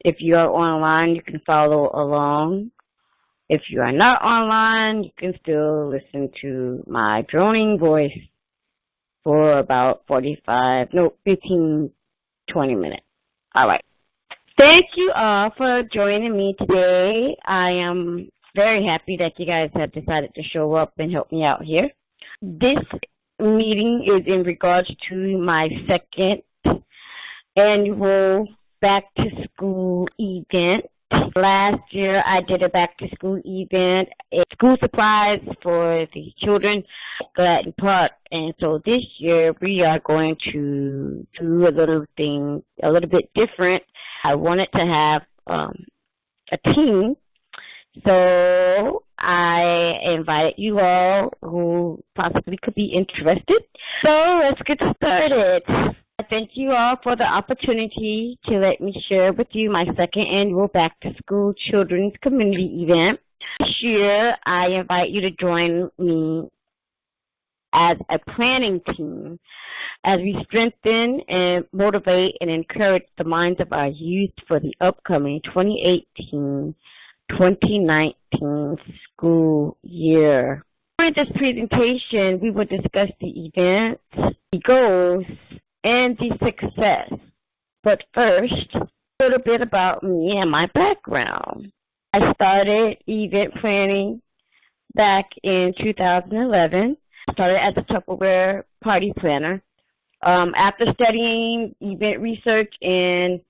If you are online, you can follow along. If you are not online, you can still listen to my droning voice for about 15, 20 minutes. All right. Thank you all for joining me today. I am very happy that you guys have decided to show up and help me out here. This meeting is in regards to my second annual back-to-school event. Last year, I did a back-to-school event, school supplies for the children at Gladden Park. And so this year, we are going to do a little bit different. I wanted to have a team. So I invited you all who possibly could be interested. So let's get started. Thank you all for the opportunity to let me share with you my second annual Back to School Children's Community Event. This year, I invite you to join me as a planning team as we strengthen and motivate and encourage the minds of our youth for the upcoming 2018-2019 school year. During this presentation, we will discuss the event, the goals, and the success. But first, a little bit about me and my background. I started event planning back in 2011. I started as a Tupperware party planner. After studying event research and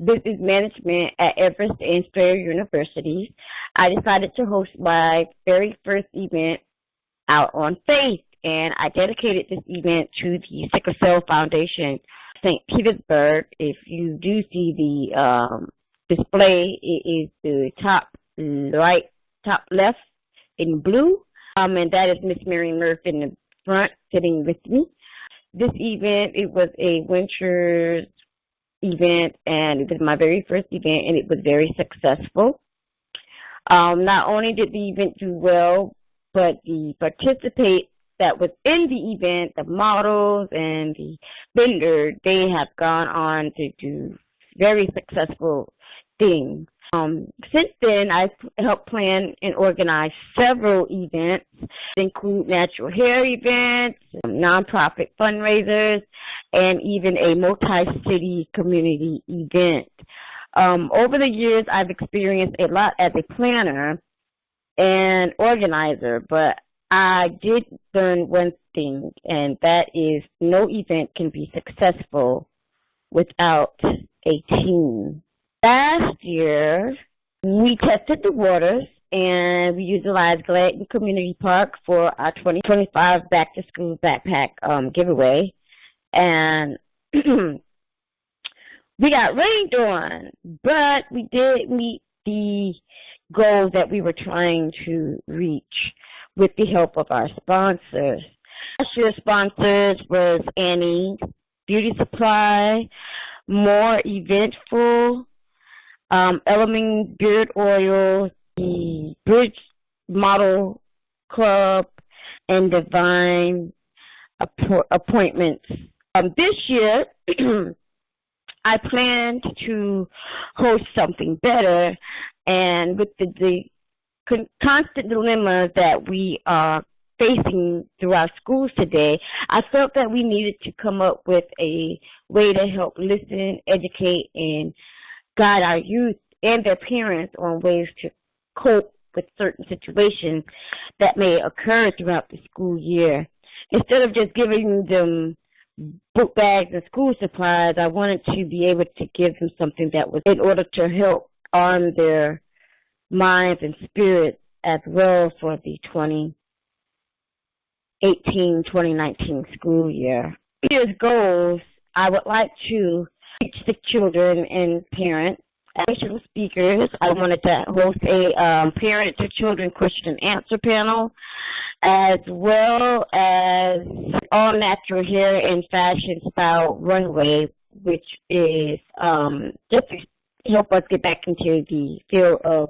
business management at Everest and Strayer Universities, I decided to host my very first event out on faith. And I dedicated this event to the Sickle Cell Foundation, St. Petersburg. If you do see the display, it is the top left in blue, and that is Miss Mary Murph in the front sitting with me. This event, it was a winter event, and it was my very first event, and it was very successful. Not only did the event do well, but the participants that was in the event, the models and the vendors, they have gone on to do very successful things. Since then, I've helped plan and organize several events, include natural hair events, nonprofit fundraisers, and even a multi-city community event. Over the years, I've experienced a lot as a planner and organizer, but I did learn one thing, and that is no event can be successful without a team. Last year, we tested the waters, and we utilized Gladden Community Park for our 2025 back-to-school backpack giveaway. And we got rained on, but we did meet the goal that we were trying to reach with the help of our sponsors. Last year's sponsors was Annie's Beauty Supply, More Eventful, Element Beard Oil, the Bridge Model Club, and Divine Appointments. This year, I planned to host something better, and with the constant dilemma that we are facing through our schools today, I felt that we needed to come up with a way to help listen, educate, and guide our youth and their parents on ways to cope with certain situations that may occur throughout the school year. Instead of just giving them book bags and school supplies, I wanted to be able to give them something that was in order to help arm their minds and spirits as well for the 2018-2019 school year. This year's goals, I would like to teach the children and parents additional speakers. I wanted to host a parent-to-children question and answer panel, as well as all-natural hair and fashion style runway, which is just to help us get back into the feel of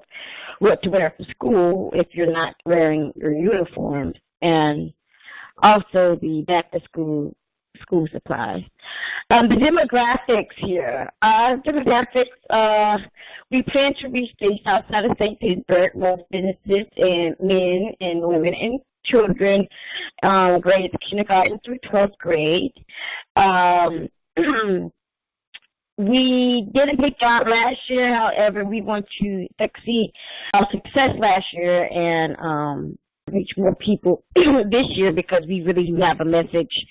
what to wear for school if you're not wearing your uniforms, and also the back-to-school school supplies. The demographics here. We plan to reach states outside of St. Petersburg, most businesses and men and women and children, grades kindergarten through 12th grade. We did a good job last year, however, we want to exceed our success last year and reach more people this year because we really do have a message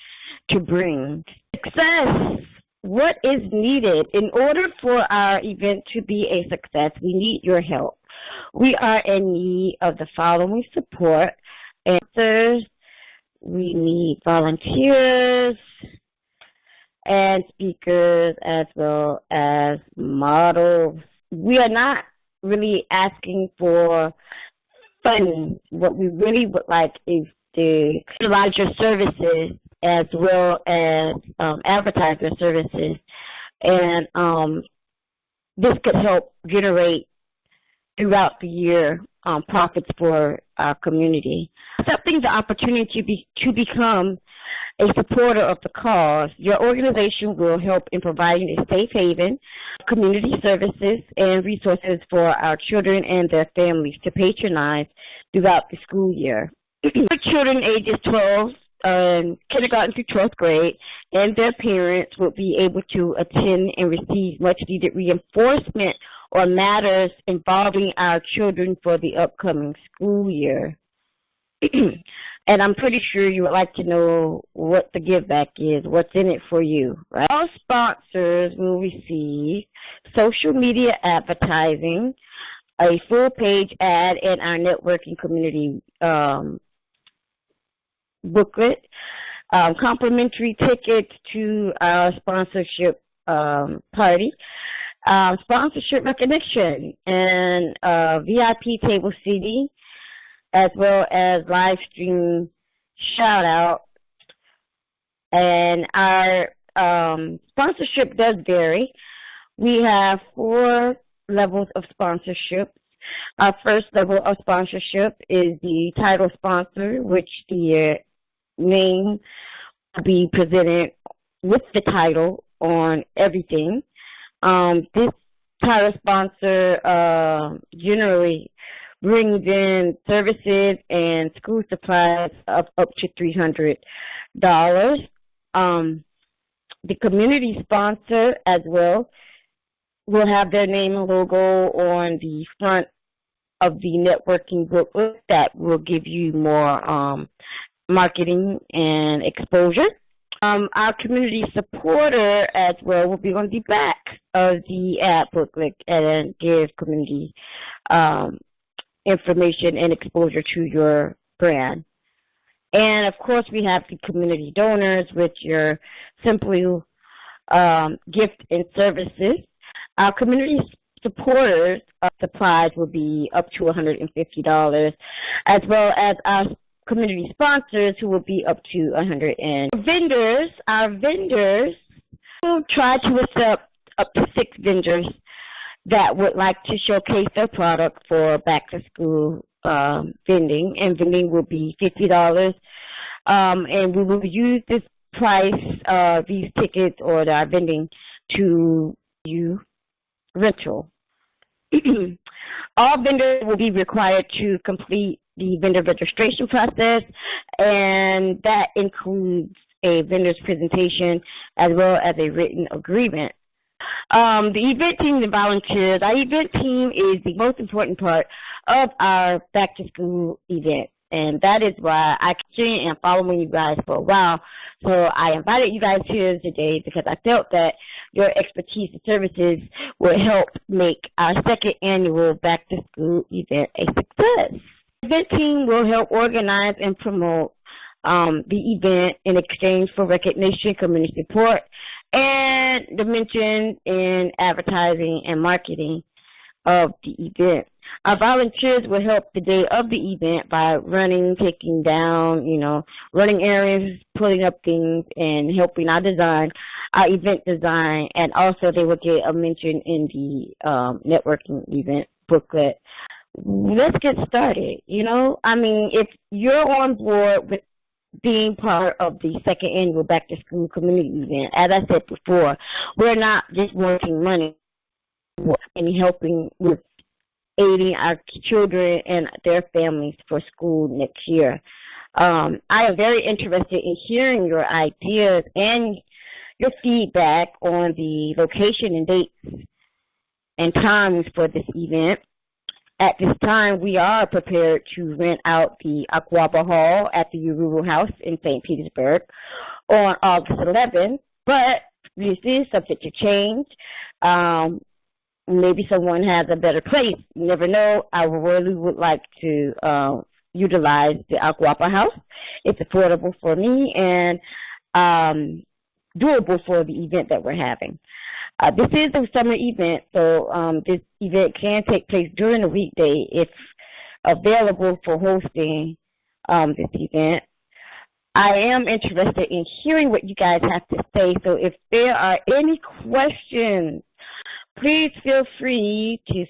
to bring. Success. What is needed? In order for our event to be a success, we need your help. We are in need of the following support. Answers. We need volunteers and speakers as well as models. We are not really asking for funding. What we really would like is to utilize your services as well as advertise your services. And this could help generate throughout the year profits for our community. Accepting the opportunity to become a supporter of the cause, your organization will help in providing a safe haven, community services, and resources for our children and their families to patronize throughout the school year. For children ages 12, kindergarten through 12th grade, and their parents will be able to attend and receive much-needed reinforcement on matters involving our children for the upcoming school year. And I'm pretty sure you would like to know what the give back is, what's in it for you, right? All sponsors will receive social media advertising, a full-page ad in our networking community booklet, complimentary tickets to our sponsorship party, sponsorship recognition, and VIP table seating, as well as live stream shout out. And our sponsorship does vary. We have 4 levels of sponsorship. Our first level of sponsorship is the title sponsor, which the name will be presented with the title on everything. This title sponsor generally brings in services and school supplies of up to $300. The community sponsor as well will have their name and logo on the front of the networking booklet that will give you more marketing and exposure. Our community supporter as well will be on the back of the ad booklet and give community information and exposure to your brand. And of course we have the community donors, which are simply gift and services. Our community supporters supplies will be up to $150, as well as our community sponsors who will be up to $100. Our vendors will try to accept up to 6 vendors that would like to showcase their product for back to school vending, and vending will be $50. And we will use this price, these tickets or our vending to you rental. All vendors will be required to complete the vendor registration process, and that includes a vendor's presentation as well as a written agreement. The event team and volunteers. Our event team is the most important part of our back-to-school event, and that is why I am following you guys for a while. So I invited you guys here today because I felt that your expertise and services will help make our 2nd annual back-to-school event a success. The event team will help organize and promote the event in exchange for recognition, community support, and the mention in advertising and marketing of the event. Our volunteers will help the day of the event by running, taking down, running errands, pulling up things, and helping our event design, and also they will get a mention in the networking event booklet. Let's get started. If you're on board with being part of the second annual Back to School community event. As I said before, we're not just wanting money and helping with aiding our children and their families for school next year. I am very interested in hearing your ideas and your feedback on the location and dates and times for this event. At this time, we are prepared to rent out the Aquaba Hall at the Ururu House in St. Petersburg on August 11th, but this is subject to change. Maybe someone has a better place. You never know. I really would like to utilize the Aquaba House. It's affordable for me and doable for the event that we're having. This is a summer event, so this event can take place during the weekday if available for hosting this event. I am interested in hearing what you guys have to say, so if there are any questions, please feel free to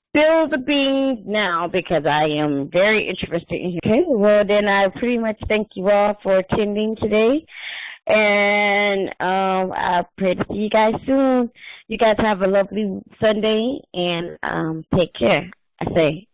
spill the beans now because I am very interested in hearing. Okay, well then I pretty much thank you all for attending today. And I pray to see you guys soon. You guys have a lovely Sunday and take care, I say.